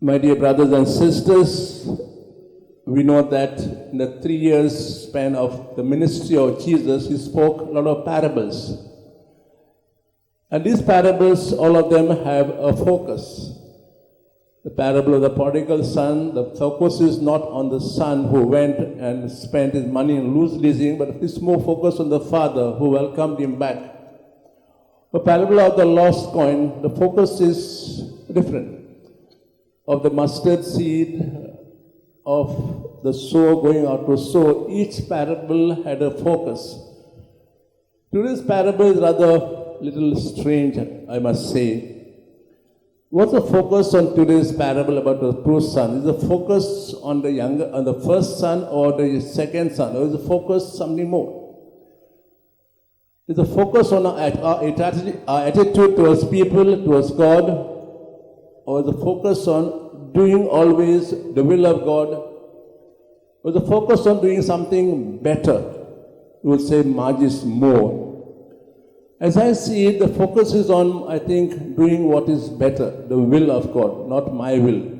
My dear brothers and sisters, we know that in the 3 years span of the ministry of Jesus, he spoke a lot of parables. And these parables, all of them have a focus. The parable of the prodigal son, the focus is not on the son who went and spent his money in loose leasing, but it's more focused on the father who welcomed him back. The parable of the lost coin, the focus is different. Of the mustard seed, of the sower going out to sow, each parable had a focus. Today's parable is rather little strange, I must say. What's the focus on today's parable about the true son? Is the focus on the first son or the second son, or is the focus something more? Is the focus on our attitude towards people, towards God, or is the focus on doing always the will of God, or is the focus on doing something better? We would say Magis more. As I see it, the focus is on, I think, doing what is better, the will of God, not my will.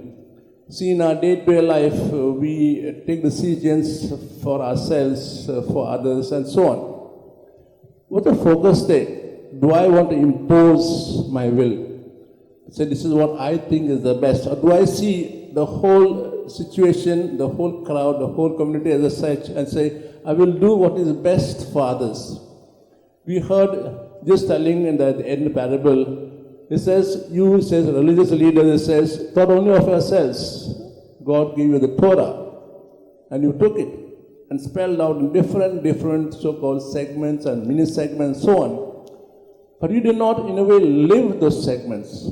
See, in our day-to-day life, we take decisions for ourselves, for others, and so on. What's the focus there? Do I want to impose my will? Say, this is what I think is the best. Or do I see the whole situation, the whole crowd, the whole community as such, and say, I will do what is best for others? We heard just telling in the end parable, it says, religious leaders, it says, thought only of yourselves. God gave you the Torah, and you took it and spelled out in different so-called segments and mini-segments and so on. But you did not, in a way, live those segments,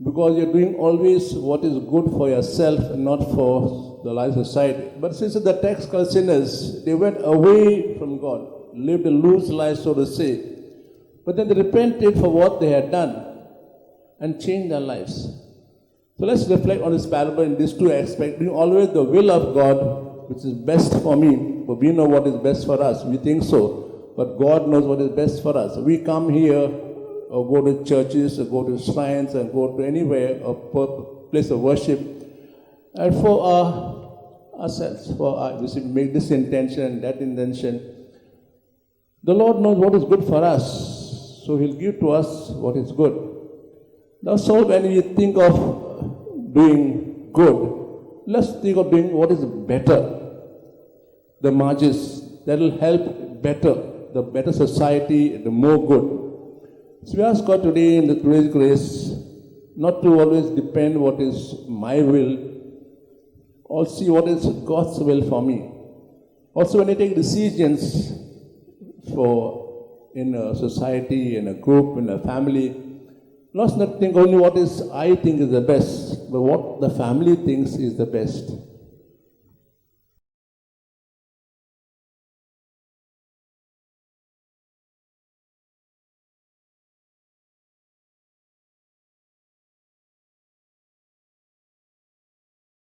because you're doing always what is good for yourself and not for the life of society. But since the tax collector sinners, they went away from God, lived a loose life, so to say. But then they repented for what they had done and changed their lives. So let's reflect on this parable in these two aspects. Doing always the will of God, which is best for me, but we know what is best for us. We think so. But God knows what is best for us. We come here or go to churches or go to shrines and go to anywhere, a place of worship, and for ourselves, we make this intention and that intention. The Lord knows what is good for us. So He'll give to us what is good. Now, so when we think of doing good, let's think of doing what is better. The Magis, that will help the better society, the more good. So we ask God today in the today's grace not to always depend what is my will, or see what is God's will for me. Also, when I take decisions in a society, in a group, in a family, let's not think only what is I think is the best, but what the family thinks is the best.